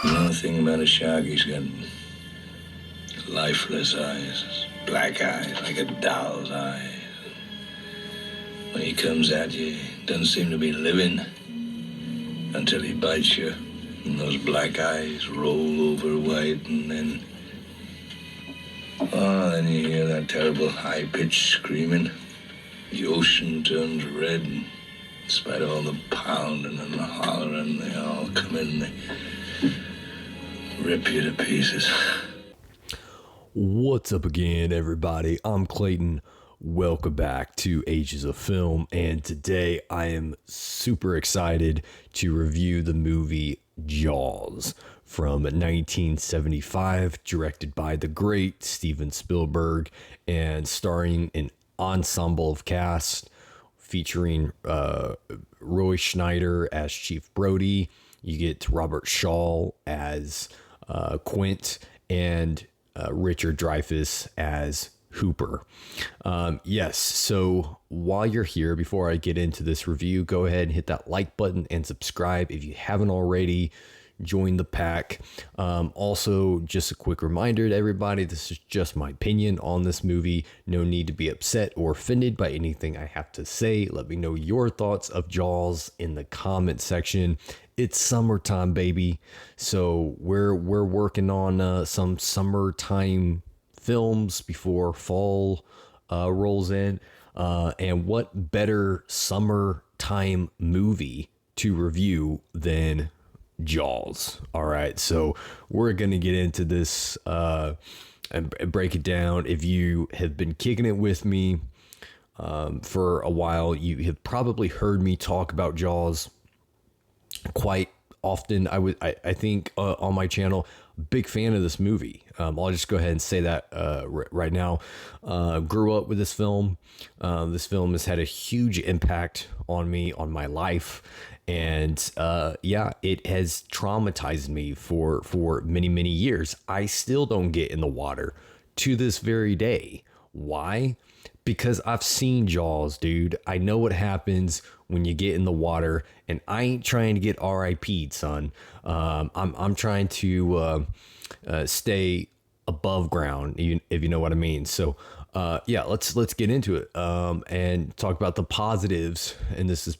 You know the thing about a shark, he's got lifeless eyes, black eyes, like a doll's eyes. When he comes at you, he doesn't seem to be living until he bites you. And those black eyes roll over white, and then you hear that terrible high-pitched screaming. The ocean turns red, and in spite of all the pounding and the hollering, they all come in and they rip you to pieces. What's up again, everybody? I'm Clayton. Welcome back to Ages of Film, and today I am super excited to review the movie Jaws from 1975, directed by the great Steven Spielberg and starring an ensemble of cast featuring Roy Schneider as Chief Brody. You get Robert Shaw as Quint and Richard Dreyfuss as Hooper. Yes, so while you're here, before I get into this review, go ahead and hit that like button and subscribe if you haven't already. Join the pack. Also, just a quick reminder to everybody, this is just my opinion on this movie. No need to be upset or offended by anything I have to say. Let me know your thoughts of Jaws in the comment section. It's summertime, baby. So we're working on some summertime films before fall rolls in. And what better summertime movie to review than Jaws? All right, so we're gonna get into this and break it down. If you have been kicking it with me for a while, you have probably heard me talk about Jaws quite often. I think on my channel, big fan of this movie. I'll just go ahead and say that right now. Grew up with this film. This film has had a huge impact on me, on my life. And yeah, it has traumatized me for many, many years. I still don't get in the water to this very day. Why? Because I've seen Jaws, dude. I know what happens when you get in the water, and I ain't trying to get RIP'd, son. I'm trying to stay above ground, if you know what I mean. So yeah, let's get into it and talk about the positives. And this is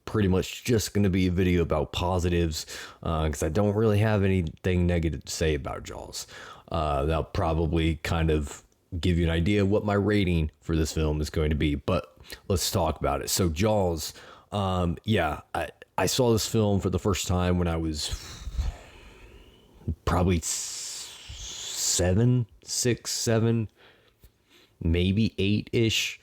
pretty much just going to be a video about positives because I don't really have anything negative to say about Jaws. That'll probably kind of give you an idea of what my rating for this film is going to be, but let's talk about it. So Jaws, yeah, I saw this film for the first time when I was probably 7, maybe 8-ish,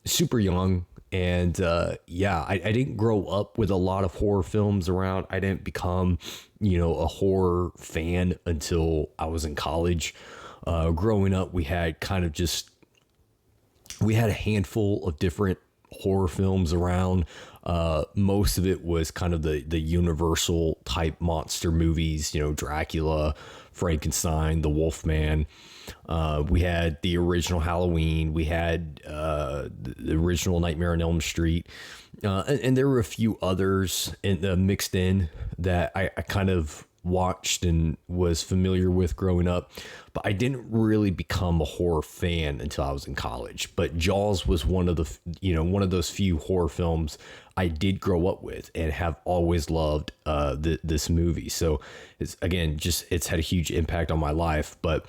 super young. And yeah, I didn't grow up with a lot of horror films around. I didn't become, a horror fan until I was in college. Growing up, we had a handful of different horror films around. Most of it was kind of the Universal type monster movies, Dracula, Frankenstein, the Wolfman. We had the original Halloween. We had the original Nightmare on Elm Street. And there were a few others mixed in that I kind of watched and was familiar with growing up, but I didn't really become a horror fan until I was in college. But Jaws was one of those few horror films I did grow up with and have always loved this movie. So it's had a huge impact on my life. But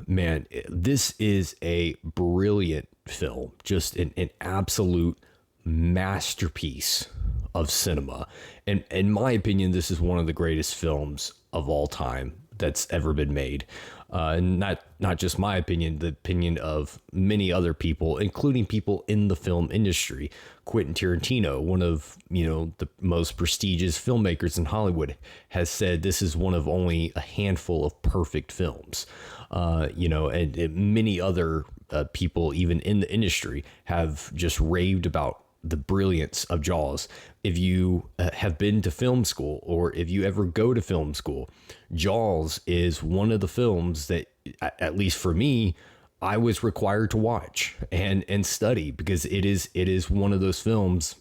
man, this is a brilliant film, just an absolute masterpiece of cinema. And in my opinion, this is one of the greatest films of all time that's ever been made. And not just my opinion, the opinion of many other people, including people in the film industry. Quentin Tarantino, one of the most prestigious filmmakers in Hollywood, has said this is one of only a handful of perfect films. And many other people, even in the industry, have just raved about the brilliance of Jaws. If you have been to film school, or if you ever go to film school, Jaws is one of the films that, at least for me, I was required to watch and study, because it is one of those films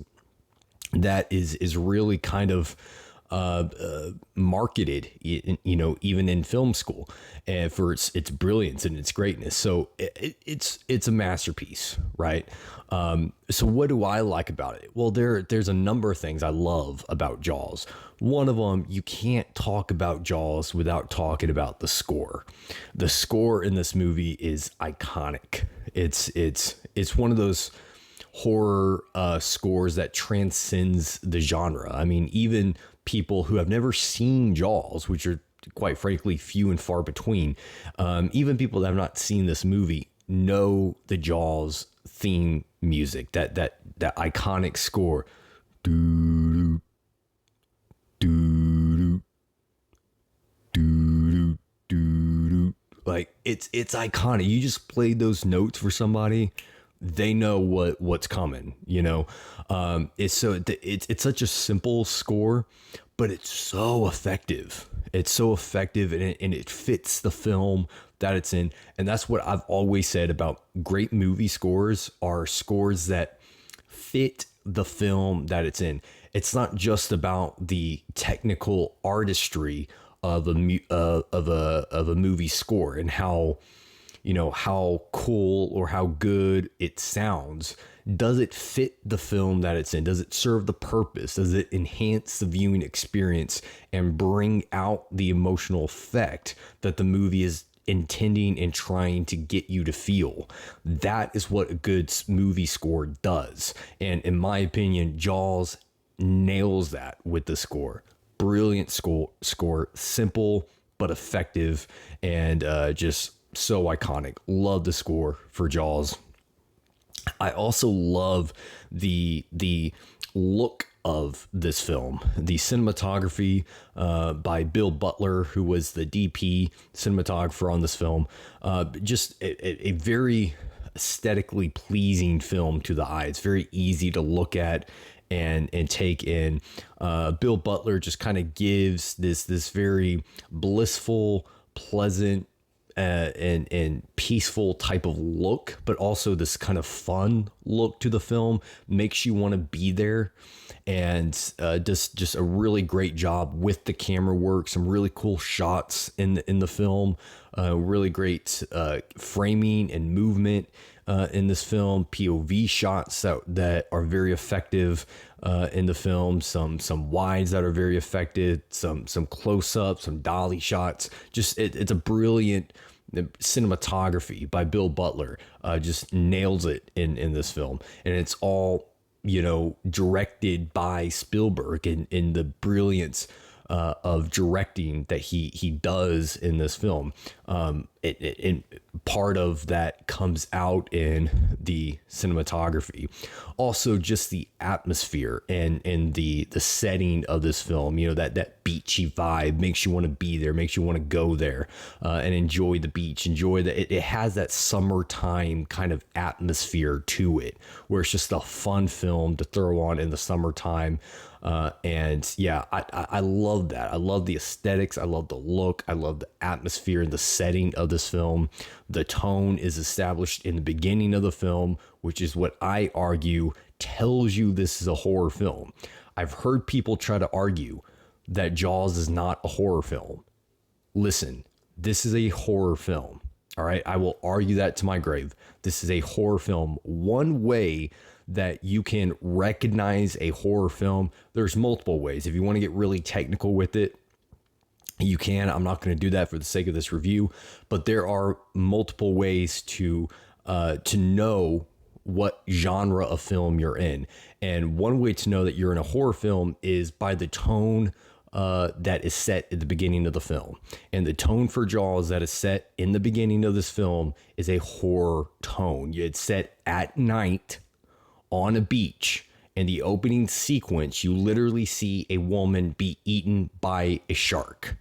that is really kind of marketed, even in film school, and for its brilliance and its greatness. So it's a masterpiece, right? So what do I like about it? Well, there's a number of things I love about Jaws. One of them, you can't talk about Jaws without talking about the score. The score in this movie is iconic. It's one of those horror scores that transcends the genre. I mean, even people who have never seen Jaws, which are quite frankly few and far between, even people that have not seen this movie know the Jaws theme music, that iconic score. Doo doo doo doo. Like it's iconic. You just played those notes for somebody, they know what's coming. It's such a simple score, but it's so effective. It's so effective, and it fits the film that it's in. And that's what I've always said about great movie scores, are scores that fit the film that it's in. It's not just about the technical artistry of a movie score and how cool or how good it sounds. Does it fit the film that it's in? Does it serve the purpose? Does it enhance the viewing experience and bring out the emotional effect that the movie is intending and trying to get you to feel? That is what a good movie score does. And in my opinion, Jaws nails that with the score. Brilliant score, simple but effective, and just so iconic. Love the score for Jaws. I also love the look of this film, the cinematography by Bill Butler, who was the DP cinematographer on this film. Just a very aesthetically pleasing film to the eye. It's very easy to look at and take in. Bill Butler just kind of gives this very blissful, pleasant, and peaceful type of look, but also this kind of fun look to the film. Makes you want to be there, and just a really great job with the camera work. Some really cool shots in the film. Really great framing and movement in this film. POV shots that are very effective in the film. Some wides that are very effective. Some close-ups, some dolly shots. Just it's a brilliant cinematography by Bill Butler. Just nails it in this film, and it's all directed by Spielberg, in the brilliance of directing that he does in this film. And part of that comes out in the cinematography. Also, just the atmosphere and the setting of this film. That beachy vibe makes you want to be there, makes you want to go there and enjoy the beach. Enjoy that it has that summertime kind of atmosphere to it, where it's just a fun film to throw on in the summertime. And yeah, I love that. I love the aesthetics. I love the look. I love the atmosphere and the setting of this film. The tone is established in the beginning of the film, which is what I argue tells you this is a horror film. I've heard people try to argue that Jaws is not a horror film. Listen, this is a horror film. All right. I will argue that to my grave. This is a horror film. One way that you can recognize a horror film, there's multiple ways. If you want to get really technical with it, you can. I'm not going to do that for the sake of this review, but there are multiple ways to know what genre of film you're in. And one way to know that you're in a horror film is by the tone that is set at the beginning of the film. And the tone for Jaws that is set in the beginning of this film is a horror tone. It's set at night on a beach. In the opening sequence, you literally see a woman be eaten by a shark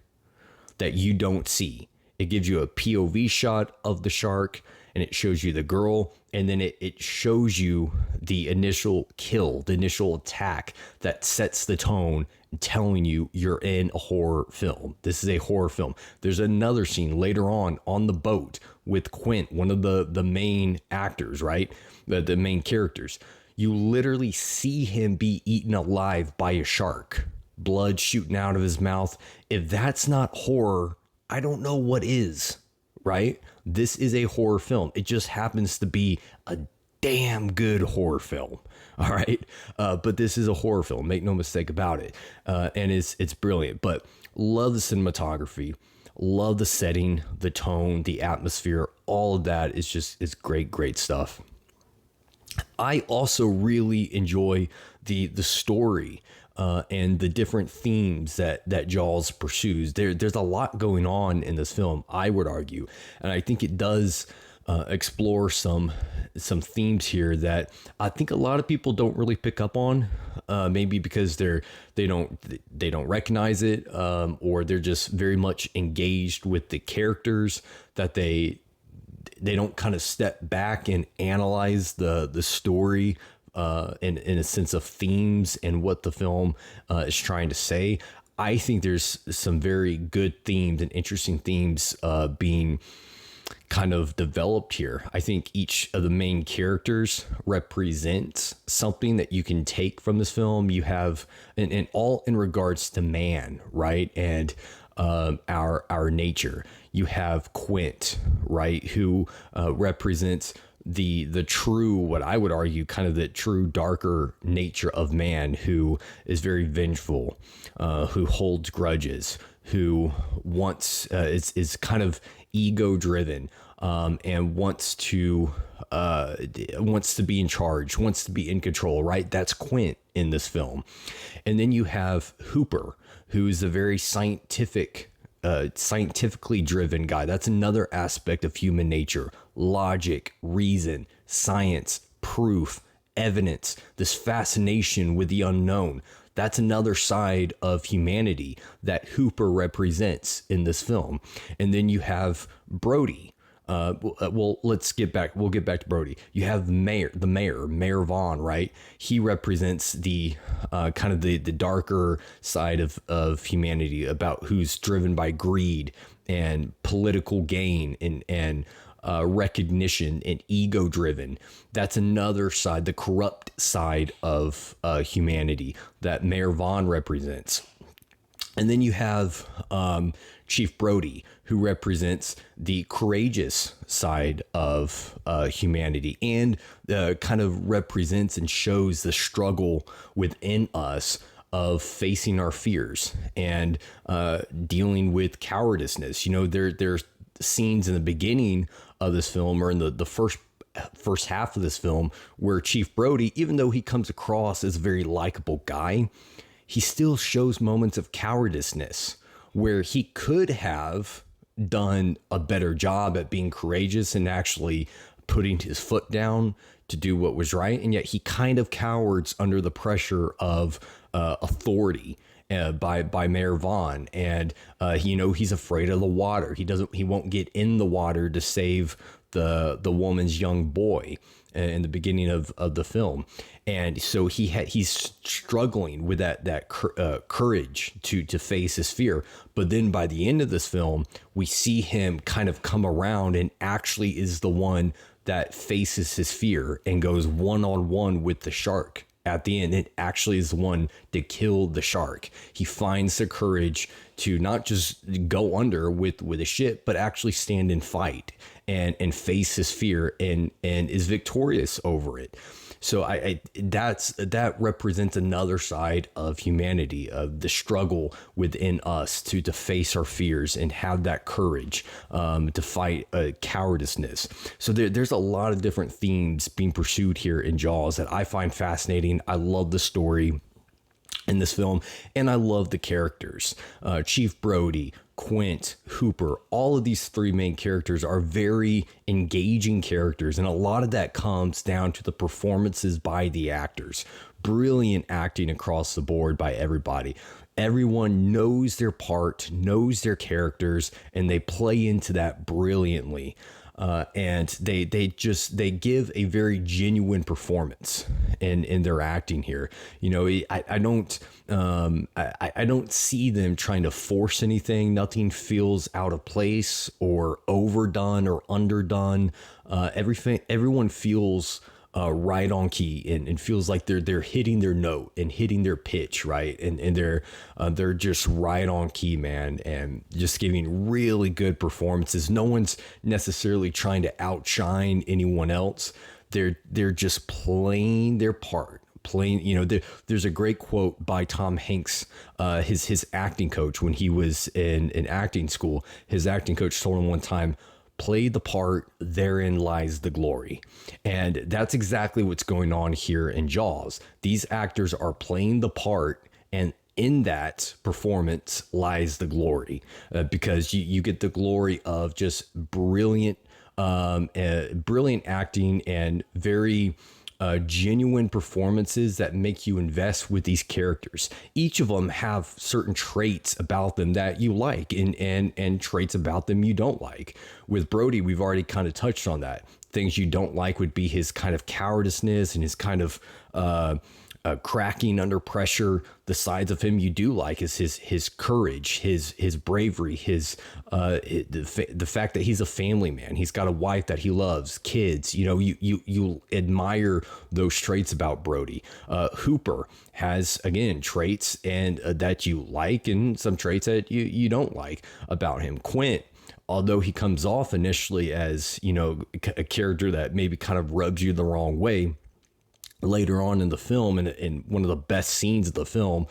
that you don't see. It gives you a POV shot of the shark, and it shows you the girl, and then it shows you the initial kill, the initial attack that sets the tone, telling you you're in a horror film. This is a horror film. There's another scene later on the boat with Quint, one of the main actors, right? The main characters. You literally see him be eaten alive by a shark. blood shooting out of his mouth. If that's not horror, I don't know what is, right? This is a horror film. It just happens to be a damn good horror film. All right. But this is a horror film. Make no mistake about it. And it's brilliant. But love the cinematography. Love the setting, the tone, the atmosphere. All of that is great, great stuff. I also really enjoy the story and the different themes that Jaws pursues. There's a lot going on in this film, I would argue, and I think it does explore some themes here that I think a lot of people don't really pick up on, maybe because they don't recognize it, or they're just very much engaged with the characters that they don't kind of step back and analyze the story in a sense of themes and what the film is trying to say. I think there's some very good themes and interesting themes being kind of developed here. I think each of the main characters represents something that you can take from this film. You have, and all in regards to man, right? And our nature. You have Quint, right, who represents the true, what I would argue, kind of the true darker nature of man, who is very vengeful, who holds grudges, who wants is kind of ego driven, and wants to be in charge, wants to be in control, right? That's Quint in this film. And then you have Hooper, who's a very scientifically driven guy. That's another aspect of human nature: logic, reason, science, proof, evidence, this fascination with the unknown. That's another side of humanity that Hooper represents in this film. And then you have Brody. Well, we'll get back to Brody. You have Mayor Vaughn, right? He represents the kind of the darker side of humanity, about who's driven by greed and political gain and recognition and ego driven. That's another side, the corrupt side of humanity that Mayor Vaughn represents. And then you have Chief Brody, who represents the courageous side of humanity, and kind of represents and shows the struggle within us of facing our fears and dealing with cowardice. You know, there's scenes in the beginning of this film, or in the first half of this film, where Chief Brody, even though he comes across as a very likable guy, he still shows moments of cowardice, where he could have done a better job at being courageous and actually putting his foot down to do what was right. And yet he kind of cowers under the pressure of authority by Mayor Vaughn. And, he's afraid of the water. He won't get in the water to save the woman's young boy in the beginning of the film. And so he's struggling with that courage to face his fear. But then by the end of this film, we see him kind of come around and actually is the one that faces his fear and goes one-on-one with the shark. At the end, it actually is the one to kill the shark. He finds the courage to not just go under with a ship, but actually stand and fight and face his fear and is victorious over it. So that represents another side of humanity, of the struggle within us to face our fears and have that courage to fight cowardice. So there's a lot of different themes being pursued here in Jaws that I find fascinating. I love the story in this film, and I love the characters. Chief Brody, Quint, Hooper, all of these three main characters are very engaging characters, and a lot of that comes down to the performances by the actors. Brilliant acting across the board by everybody. Everyone knows their part, knows their characters, and they play into that brilliantly. And they give a very genuine performance in their acting here. You know, I don't see them trying to force anything. Nothing feels out of place or overdone or underdone. Everyone feels right on key, and feels like they're hitting their note and hitting their pitch, right, and they're just right on key, man, and just giving really good performances. No one's necessarily trying to outshine anyone else. They're just playing their part. Playing, there's a great quote by Tom Hanks, his acting coach when he was in acting school. His acting coach told him one time, "Play the part, therein lies the glory." And that's exactly what's going on here in Jaws. These actors are playing the part, and in that performance lies the glory, because you get the glory of just brilliant acting and very genuine performances that make you invest with these characters. Each of them have certain traits about them that you like, and traits about them you don't like. With Brody, we've already kind of touched on that. Things you don't like would be his kind of cowardice and his kind of cracking under pressure. The sides of him you do like is his courage, his bravery, the fact that he's a family man. He's got a wife that he loves, kids. You admire those traits about Brody. Hooper has, again, traits and that you like, and some traits that you don't like about him. Quint, although he comes off initially as a character that maybe kind of rubs you the wrong way, later on in the film, and in one of the best scenes of the film,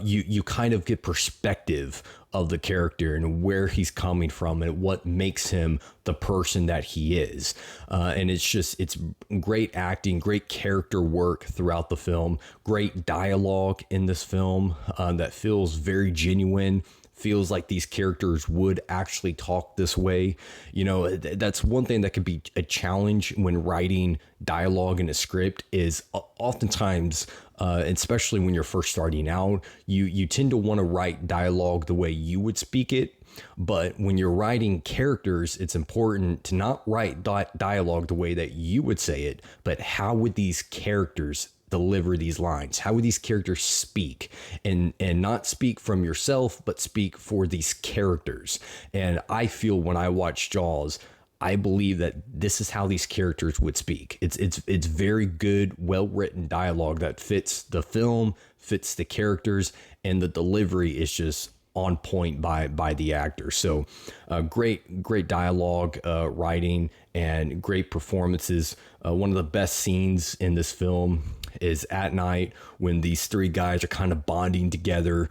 you kind of get perspective of the character and where he's coming from and what makes him the person that he is. And it's great acting, great character work throughout the film, great dialogue in this film that feels very genuine. Feels like these characters would actually talk this way. That's one thing that could be a challenge when writing dialogue in a script, is oftentimes, especially when you're first starting out, you tend to want to write dialogue the way you would speak it. But when you're writing characters, it's important to not write dialogue the way that you would say it, but how would these characters deliver these lines? How would these characters speak, and not speak from yourself, but speak for these characters? And I feel when I watch Jaws, I believe that this is how these characters would speak. It's very good, well-written dialogue that fits the film, fits the characters, and the delivery is just on point by the actor. So great dialogue, writing, and great performances. One of the best scenes in this film is at night when these three guys are kind of bonding together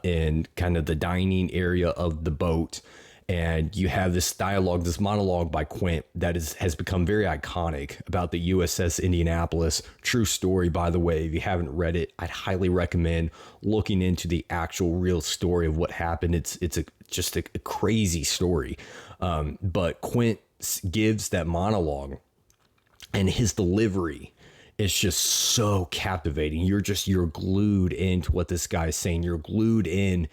in kind of the dining area of the boat. And you have this monologue by Quint that has become very iconic about the USS Indianapolis. True story, by the way. If you haven't read it, I'd highly recommend looking into the actual real story of what happened. It's just a crazy story. But Quint gives that monologue, and his delivery is just so captivating. You're glued into what this guy's saying. You're glued in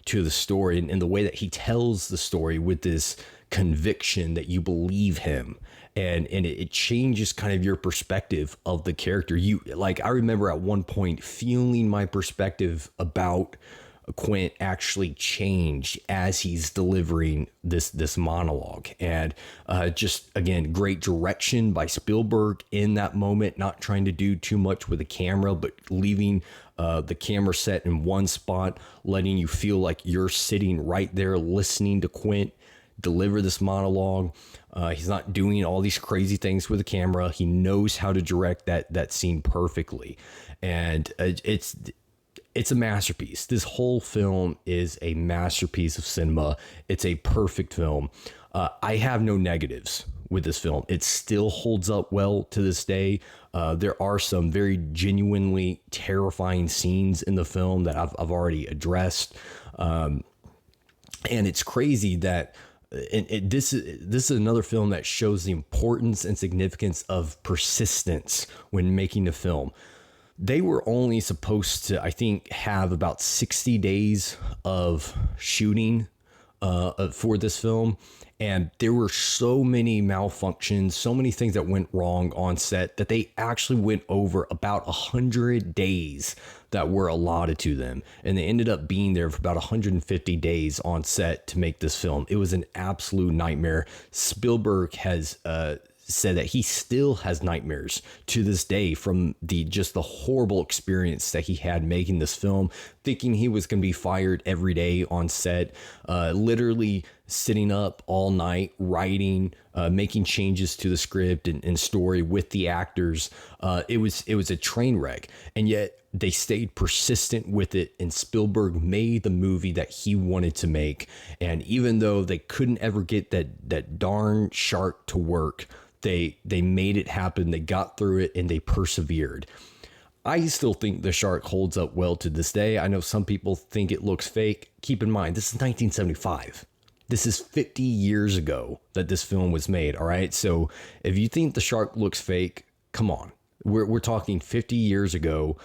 to the story, and the way that he tells the story with this conviction that you believe him, and it changes kind of your perspective of the character. I remember at one point feeling my perspective about Quint actually changed as he's delivering this monologue. And just, again, great direction by Spielberg in that moment, not trying to do too much with the camera, but leaving the camera set in one spot, letting you feel like you're sitting right there listening to Quint deliver this monologue. He's not doing all these crazy things with the camera. He knows how to direct that scene perfectly. And it's a masterpiece. This whole film is a masterpiece of cinema. It's a perfect film. I have no negatives with this film. It still holds up well to this day. There are some very genuinely terrifying scenes in the film that I've already addressed. And it's crazy that this is another film that shows the importance and significance of persistence when making a film. They were only supposed to, I think, have about 60 days of shooting for this film. And there were so many malfunctions, so many things that went wrong on set that they actually went over about 100 days that were allotted to them. And they ended up being there for about 150 days on set to make this film. It was an absolute nightmare. Spielberg has said that he still has nightmares to this day from the horrible experience that he had making this film, thinking he was going to be fired every day on set, literally sitting up all night writing, making changes to the script and story with the actors. It was a train wreck, and yet they stayed persistent with it, and Spielberg made the movie that he wanted to make. And even though they couldn't ever get that darn shark to work, they made it happen. They got through it and they persevered. I still think the shark holds up well to this day. I know some people think it looks fake. Keep in mind, this is 1975. This is 50 years ago that this film was made, all right? So if you think the shark looks fake, come on. We're talking 50 years ago.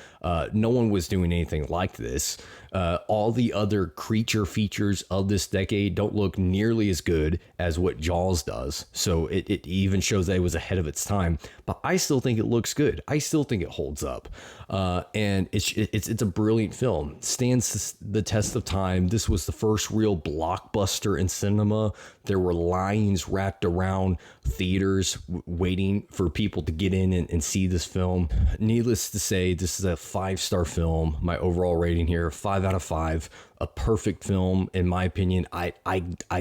No one was doing anything like this. All the other creature features of this decade don't look nearly as good as what Jaws does. So it even shows that it was ahead of its time. But I still think it looks good. I still think it holds up. And it's a brilliant film. Stands the test of time. This was the first real blockbuster in cinema. There were lines wrapped around theaters waiting for people to get in and see this film. Needless to say, this is a 5-star film. My overall rating here, 5 out of 5. A perfect film, in my opinion. I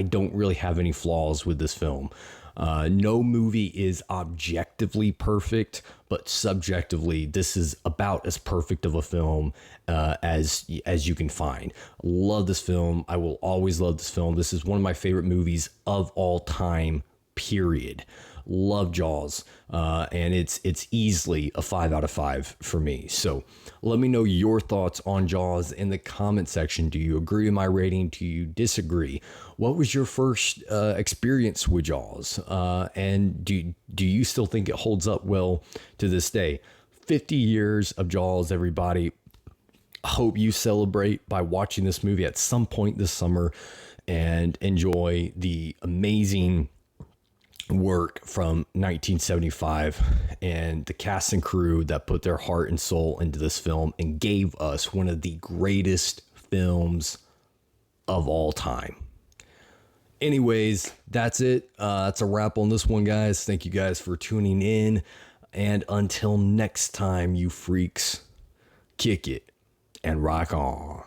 don't really have any flaws with this film. No movie is objectively perfect, but subjectively, this is about as perfect of a film as you can find. Love this film. I will always love this film. This is one of my favorite movies of all time, period. Love Jaws, and it's easily a 5 out of 5 for me. So let me know your thoughts on Jaws in the comment section. Do you agree with my rating? Do you disagree? What was your first experience with Jaws? And do you still think it holds up well to this day? 50 years of Jaws, everybody. Hope you celebrate by watching this movie at some point this summer and enjoy the amazing work from 1975 and the cast and crew that put their heart and soul into this film and gave us one of the greatest films of all time. Anyways, that's it. That's a wrap on this one, guys. Thank you guys for tuning in. And until next time, you freaks, kick it and rock on.